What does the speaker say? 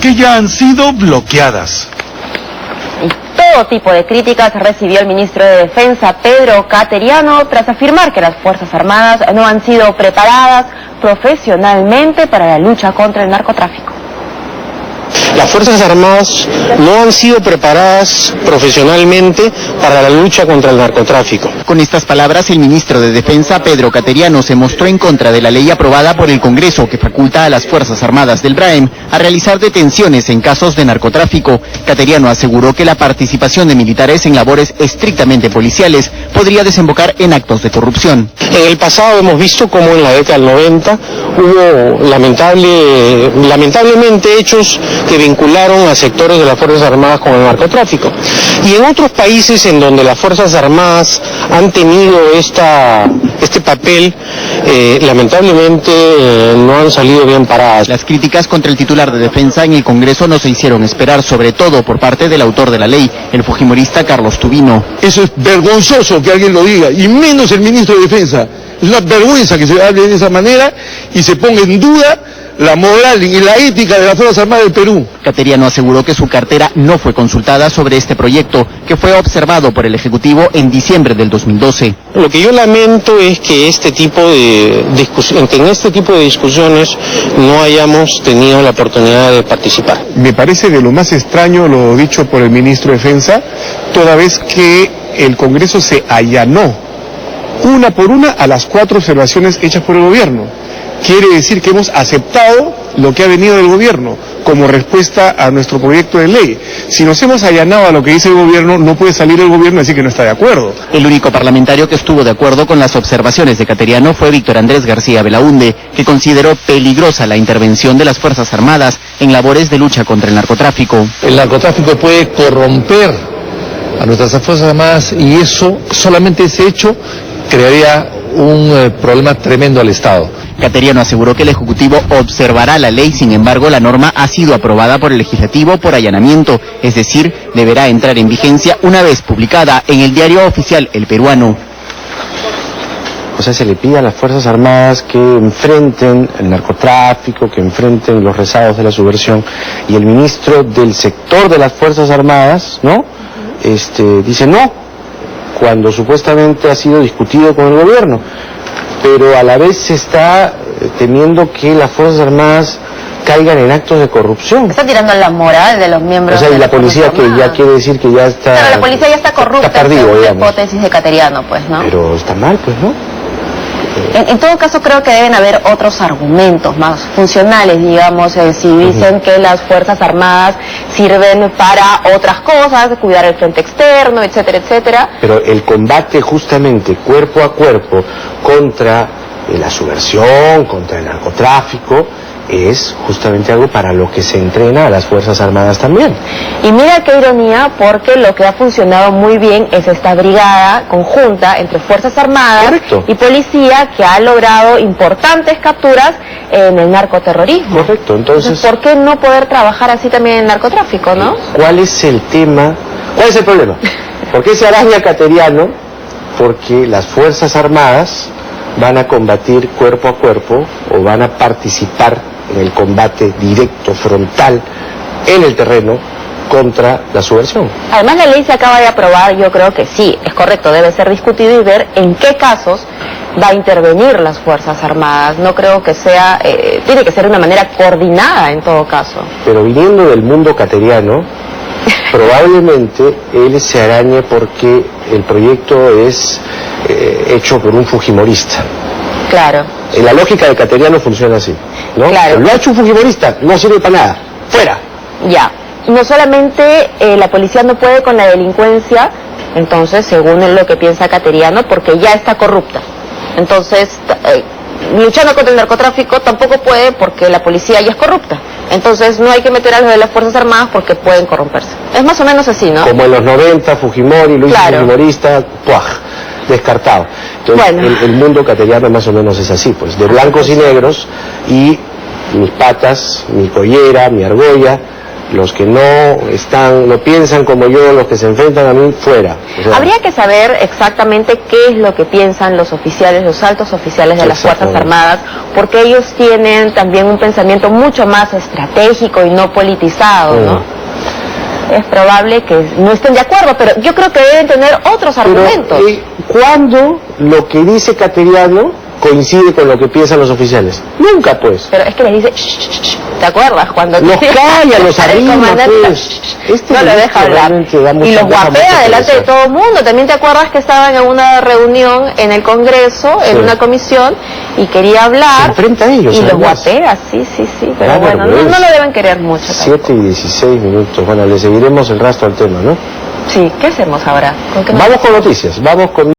que ya han sido bloqueadas. Y todo tipo de críticas recibió el ministro de Defensa, Pedro Cateriano, tras afirmar que las Fuerzas Armadas no han sido preparadas profesionalmente para la lucha contra el narcotráfico. Las Fuerzas Armadas no han sido preparadas profesionalmente para la lucha contra el narcotráfico. Con estas palabras, el ministro de Defensa, Pedro Cateriano, se mostró en contra de la ley aprobada por el Congreso que faculta a las Fuerzas Armadas del BRAEM a realizar detenciones en casos de narcotráfico. Cateriano aseguró que la participación de militares en labores estrictamente policiales podría desembocar en actos de corrupción. En el pasado hemos visto cómo en la década del 90 hubo lamentablemente hechos que vincularon a sectores de las Fuerzas Armadas con el narcotráfico. Y en otros países en donde las Fuerzas Armadas han tenido este papel, lamentablemente no han salido bien paradas. Las críticas contra el titular de Defensa en el Congreso no se hicieron esperar, sobre todo por parte del autor de la ley, el fujimorista Carlos Tubino. Eso es vergonzoso que alguien lo diga, y menos el ministro de Defensa. Es una vergüenza que se hable de esa manera y se ponga en duda la moral y la ética de las Fuerzas Armadas del Perú. Cateriano aseguró que su cartera no fue consultada sobre este proyecto, que fue observado por el Ejecutivo en diciembre del 2012. Lo que yo lamento es que en este tipo de discusiones no hayamos tenido la oportunidad de participar. Me parece de lo más extraño lo dicho por el ministro de Defensa, toda vez que el Congreso se allanó una por una a las 4 observaciones hechas por el gobierno. Quiere decir que hemos aceptado lo que ha venido del gobierno como respuesta a nuestro proyecto de ley. Si nos hemos allanado a lo que dice el gobierno, no puede salir el gobierno a decir que no está de acuerdo. El único parlamentario que estuvo de acuerdo con las observaciones de Cateriano fue Víctor Andrés García Belaúnde, que consideró peligrosa la intervención de las Fuerzas Armadas en labores de lucha contra el narcotráfico. El narcotráfico puede corromper a nuestras Fuerzas Armadas y eso, solamente ese hecho, crearía un problema tremendo al Estado. Cateriano aseguró que el Ejecutivo observará la ley, sin embargo la norma ha sido aprobada por el Legislativo por allanamiento, es decir, deberá entrar en vigencia una vez publicada en el diario oficial El Peruano. O sea, se le pide a las Fuerzas Armadas que enfrenten el narcotráfico, que enfrenten los rezagos de la subversión, y el ministro del sector de las Fuerzas Armadas, ¿no? Dice no, cuando supuestamente ha sido discutido con el gobierno, pero a la vez se está temiendo que las Fuerzas Armadas caigan en actos de corrupción. Está tirando la moral de los miembros. O sea, y la policía que ya quiere decir que ya está... Claro, la policía ya está corrupta, está perdido, según la digamos. hipótesis de Cateriano, pues, ¿no? Pero está mal, pues, ¿no? En todo caso, creo que deben haber otros argumentos más funcionales, digamos, si dicen que las Fuerzas Armadas sirven para otras cosas, cuidar el frente externo, etcétera, etcétera. Pero el combate justamente cuerpo a cuerpo contra la subversión, contra el narcotráfico, es justamente algo para lo que se entrena a las Fuerzas Armadas también. Y mira qué ironía, porque lo que ha funcionado muy bien es esta brigada conjunta entre Fuerzas Armadas Correcto. y Policía, que ha logrado importantes capturas en el narcoterrorismo. Correcto, entonces ¿por qué no poder trabajar así también en el narcotráfico, no? ¿Cuál es el tema? ¿Cuál es el problema? ¿Por qué se araña Cateriano? Porque las Fuerzas Armadas van a combatir cuerpo a cuerpo o van a participar en el combate directo, frontal, en el terreno contra la subversión. Además, la ley se acaba de aprobar, yo creo que sí, es correcto, debe ser discutido y ver en qué casos va a intervenir las Fuerzas Armadas. No creo que sea, tiene que ser de una manera coordinada en todo caso. Pero viniendo del mundo cateriano, probablemente él se arañe porque el proyecto es hecho por un fujimorista. Claro. En la lógica de Cateriano funciona así, ¿no? Claro. Lo ha hecho un fujimorista, no sirve para nada, fuera. Ya. No solamente la policía no puede con la delincuencia, entonces, según lo que piensa Cateriano, porque ya está corrupta. Entonces, luchando contra el narcotráfico tampoco puede porque la policía ya es corrupta. Entonces, no hay que meter a los de las Fuerzas Armadas porque pueden corromperse. Es más o menos así, ¿no? Como en los 90, Fujimori, Luis Claro. Fujimorista, ¡puaj!, descartado. Entonces, Bueno. el mundo cateriano más o menos es así, pues, de blancos y negros, y mis patas, mi pollera, mi argolla, los que no piensan como yo, los que se enfrentan a mí, fuera. O sea, habría que saber exactamente qué es lo que piensan los oficiales, los altos oficiales de las Fuerzas Armadas, porque ellos tienen también un pensamiento mucho más estratégico y no politizado, ¿no? Es probable que no estén de acuerdo, pero yo creo que deben tener otros argumentos. ¿Cuándo lo que dice Cateriano coincide con lo que piensan los oficiales? Nunca, pues. Pero es que les dice, shh, shh, shh. ¿Te acuerdas? Cuando los calla, los arrima, pues. No lo deja hablar. Y los guapea delante de todo el mundo. También te acuerdas que estaban en una reunión en el Congreso, en una comisión, y quería hablar. Se enfrenta a ellos. Y los guapea, sí. Pero bueno, no lo deben querer mucho. 7:16. Bueno, le seguiremos el rastro al tema, ¿no? Sí, ¿qué hacemos ahora? Vamos con noticias, vamos con...